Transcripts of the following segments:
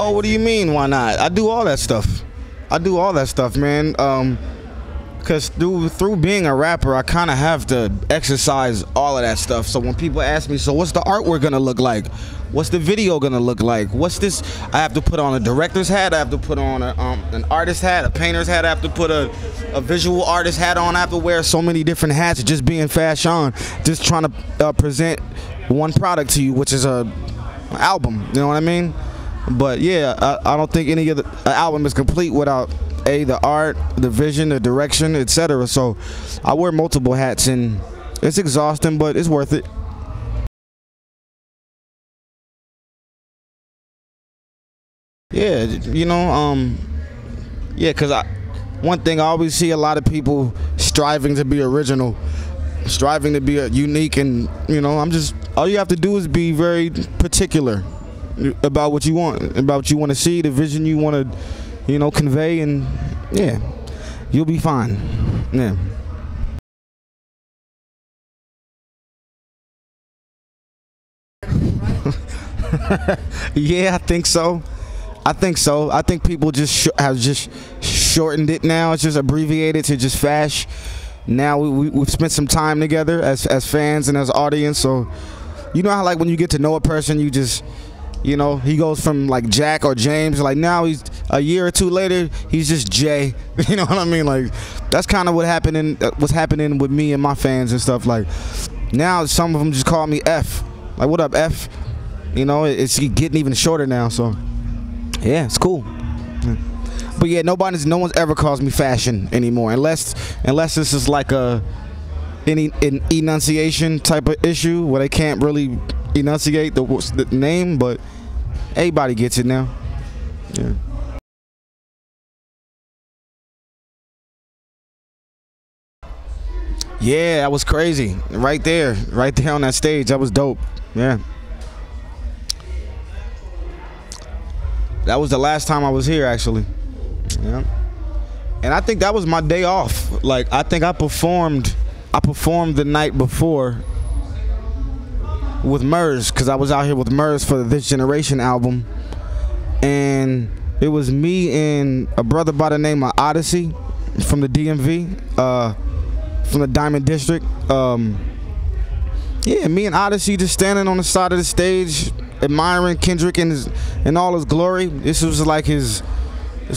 Oh, what do you mean? Why not? I do all that stuff. I do all that stuff, man. Cause through being a rapper, I kind of have to exercise all of that stuff. So when people ask me, so what's the artwork gonna look like? What's the video gonna look like? What's this? I have to put on a director's hat. I have to put on an artist hat, a painter's hat. I have to put a visual artist hat on. I have to wear so many different hats just being Fashawn, just trying to present one product to you, which is an album. You know what I mean? But yeah, I don't think any of the album is complete without the art, the vision, the direction, etc. So I wear multiple hats, and it's exhausting, but it's worth it. Yeah, you know, yeah, cause one thing I always see a lot of people striving to be original, striving to be unique, and you know, all you have to do is be very particular about what you want, about what you want to see, the vision you want to, you know, convey, and yeah, you'll be fine. Yeah. Yeah, I think so. I think so. I think people have just shortened it now. It's just abbreviated to just Fash. Now we've spent some time together as fans and as audience. So you know how like when you get to know a person, you just, you know, he goes from like Jack or James, like now he's a year or two later, he's just Jay. You know what I mean? Like that's kind of what's happening with me and my fans and stuff. Like now some of them just call me F. Like what up, F? You know, it's getting even shorter now. So yeah, it's cool. But yeah, no one's ever calls me Fashion anymore, unless this is like an enunciation type of issue where they can't really enunciate the name, but everybody gets it now. Yeah. Yeah, that was crazy. Right there on that stage. That was dope. Yeah. That was the last time I was here, actually. Yeah. And I think that was my day off. Like I think I performed the night before with Murs, because I was out here with Murs for the This Generation album, and it was me and a brother by the name of Odyssey from the DMV, from the Diamond District. Yeah, me and Odyssey just standing on the side of the stage, admiring Kendrick in all his glory. This was like it's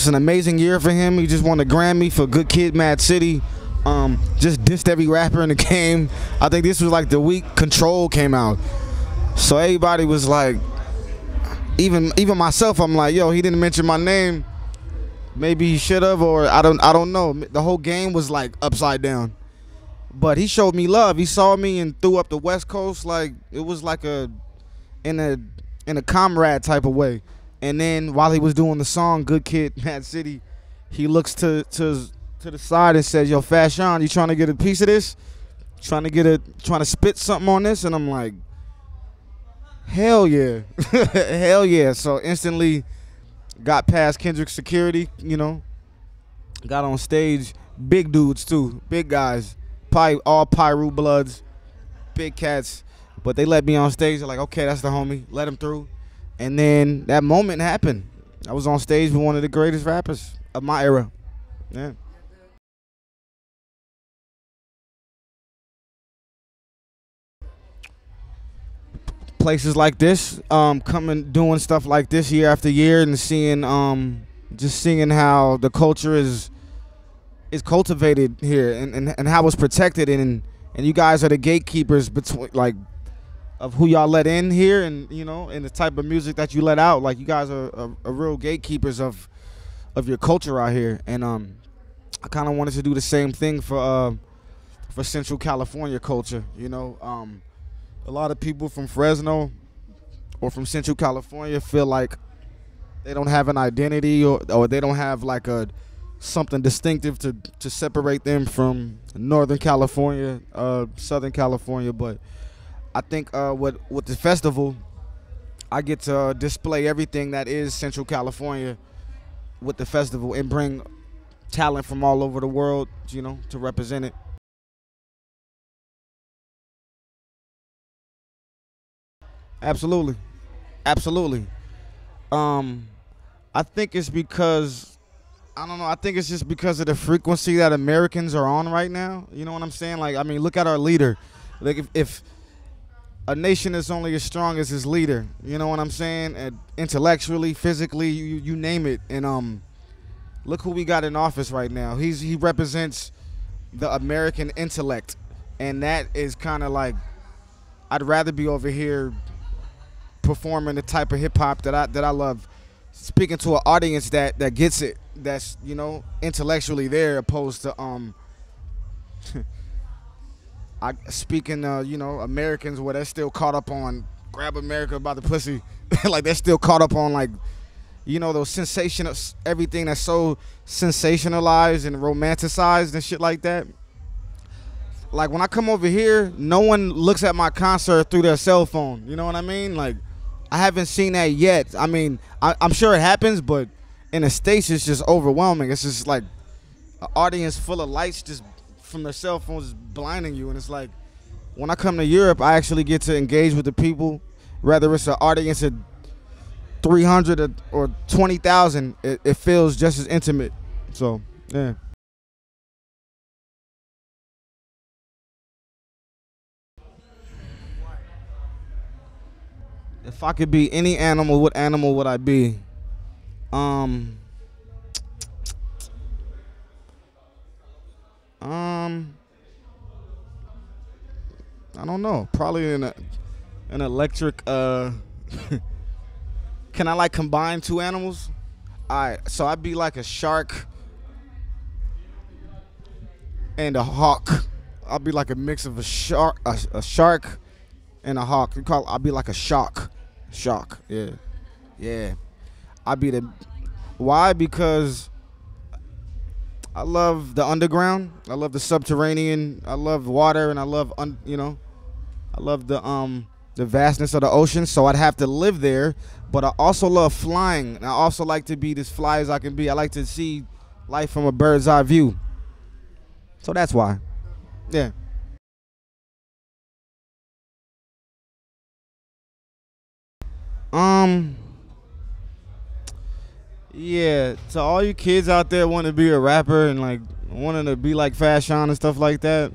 an amazing year for him. He just won a Grammy for Good Kid, Mad City. Just dissed every rapper in the game. I think this was like the week Control came out. So everybody was like, even myself, I'm like, yo, he didn't mention my name. Maybe he should have, or I don't know. The whole game was like upside down. But he showed me love. He saw me and threw up the West Coast like it was like in a comrade type of way. And then while he was doing the song Good Kid, Mad City, he looks to the side and says, yo, Fashawn, you trying to get a piece of this? Trying to spit something on this? And I'm like, hell yeah. Hell yeah. So instantly got past Kendrick's security, you know, got on stage. Big dudes too, big guys, all Pyru bloods, big cats. But they let me on stage. They're like, okay, that's the homie. Let him through. And then that moment happened. I was on stage with one of the greatest rappers of my era. Yeah. Places like this, coming doing stuff like this year after year, and seeing just seeing how the culture is cultivated here, and how it's protected, and you guys are the gatekeepers between like of who y'all let in here, and you know, and the type of music that you let out. Like you guys are real gatekeepers of your culture out here, and I kind of wanted to do the same thing for Central California culture. You know, a lot of people from Fresno or from Central California feel like they don't have an identity, or they don't have like something distinctive to separate them from Northern California, Southern California. But I think with the festival, I get to display everything that is Central California with the festival, and bring talent from all over the world, you know, to represent it. Absolutely, absolutely. I think it's because I don't know. I think it's just because of the frequency that Americans are on right now. You know what I'm saying? Like, I mean, look at our leader. Like, if a nation is only as strong as its leader, you know what I'm saying? And intellectually, physically, you name it. And look who we got in office right now. He represents the American intellect, and that is kind of like I'd rather be over here performing the type of hip hop that I love, speaking to an audience that gets it, that's intellectually there, opposed to I speaking Americans where they're still caught up on grab America by the pussy, like they're still caught up on like those sensational everything that's so sensationalized and romanticized and shit like that. Like when I come over here, no one looks at my concert through their cell phone. You know what I mean? Like I haven't seen that yet. I mean, I'm sure it happens, but in the States, it's just overwhelming. It's just like an audience full of lights just from their cell phones blinding you. And it's like when I come to Europe, I actually get to engage with the people, whether it's an audience of 300 or 20,000. It feels just as intimate. So, yeah. If I could be any animal, what animal would I be? Um, um, I don't know. Probably an electric. Can I like combine two animals? Alright, so I'd be like a shark and a hawk. I'll be like a mix of a shark and a hawk. I'll be like a shark. Shark, yeah. Yeah. I'd be the why? Because I love the underground. I love the subterranean. I love water, and I love I love the vastness of the ocean. So I'd have to live there, but I also love flying. And I also like to be as fly as I can be. I like to see life from a bird's eye view. So that's why. Yeah. Yeah, to all you kids out there wanting to be a rapper and like wanting to be like Fashawn and stuff like that,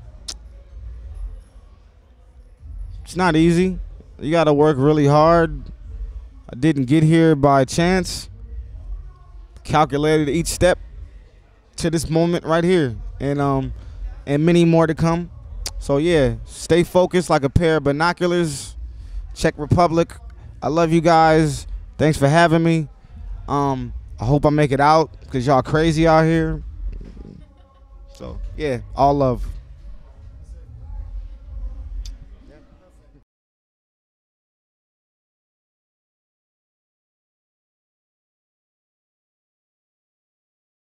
it's not easy. You got to work really hard. I didn't get here by chance. Calculated each step to this moment right here, and many more to come. So yeah, stay focused like a pair of binoculars. Czech Republic. I love you guys. Thanks for having me. I hope I make it out because y'all crazy out here. So yeah, all love.